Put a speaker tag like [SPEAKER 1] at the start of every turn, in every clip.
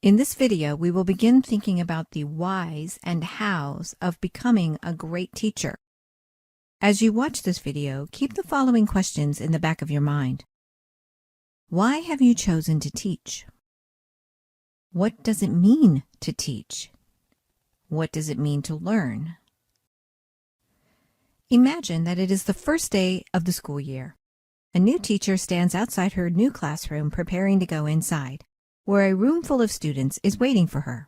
[SPEAKER 1] In this video, we will begin thinking about the whys and hows of becoming a great teacher. As you watch this video, keep the following questions in the back of your mind. Why have you chosen to teach? What does it mean to teach? What does it mean to learn? Imagine that it is the first day of the school year. A new teacher stands outside her new classroom preparing to go inside, where a room full of students is waiting for her.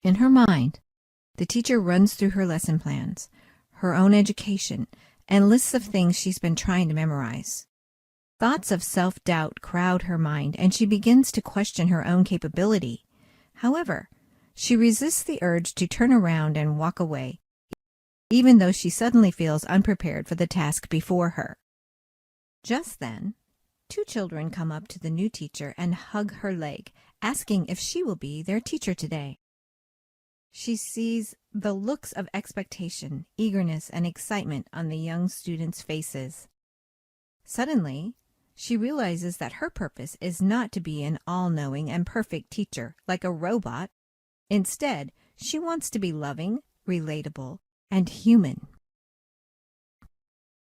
[SPEAKER 1] In her mind, the teacher runs through her lesson plans, her own education, and lists of things she's been trying to memorize. Thoughts of self-doubt crowd her mind, and she begins to question her own capability. However, she resists the urge to turn around and walk away, even though she suddenly feels unprepared for the task before her. Just then, two children come up to the new teacher and hug her leg, asking if she will be their teacher today. She sees the looks of expectation, eagerness, and excitement on the young students' faces. Suddenly, she realizes that her purpose is not to be an all-knowing and perfect teacher like a robot. Instead, she wants to be loving, relatable, and human.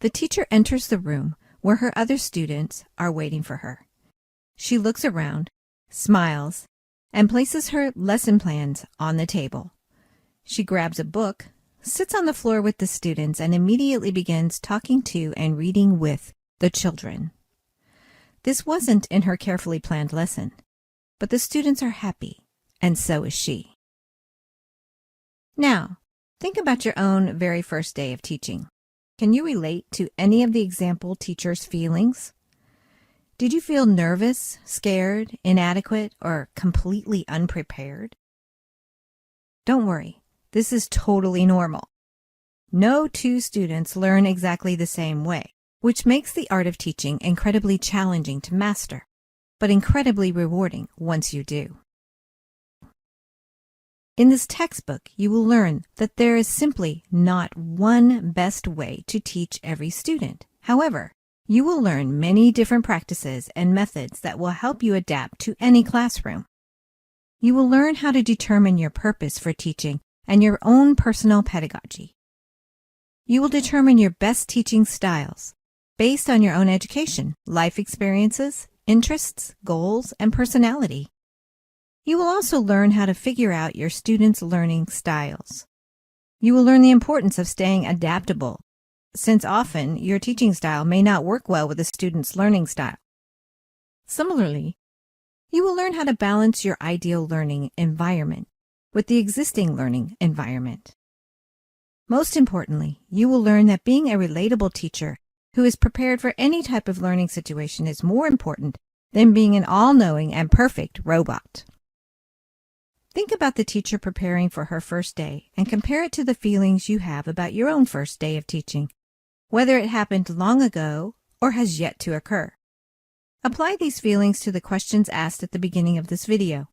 [SPEAKER 1] The teacher enters the room where her other students are waiting for her. She looks around, smiles, and places her lesson plans on the table. She grabs a book, sits on the floor with the students, and immediately begins talking to and reading with the children. This wasn't in her carefully planned lesson, but the students are happy, and so is she. Now, think about your own very first day of teaching. Can you relate to any of the example teacher's feelings? Did you feel nervous, scared, inadequate, or completely unprepared? Don't worry, this is totally normal. No two students learn exactly the same way, which makes the art of teaching incredibly challenging to master, but incredibly rewarding once you do. In this textbook, you will learn that there is simply not one best way to teach every student. However, you will learn many different practices and methods that will help you adapt to any classroom. You will learn how to determine your purpose for teaching and your own personal pedagogy. You will determine your best teaching styles based on your own education, life experiences, interests, goals, and personality. You will also learn how to figure out your students' learning styles. You will learn the importance of staying adaptable, since often your teaching style may not work well with a student's learning style. Similarly, you will learn how to balance your ideal learning environment with the existing learning environment. Most importantly, you will learn that being a relatable teacher who is prepared for any type of learning situation is more important than being an all-knowing and perfect robot. Think about the teacher preparing for her first day and compare it to the feelings you have about your own first day of teaching, whether it happened long ago or has yet to occur. Apply these feelings to the questions asked at the beginning of this video.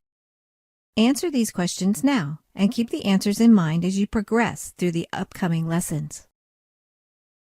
[SPEAKER 1] Answer these questions now and keep the answers in mind as you progress through the upcoming lessons.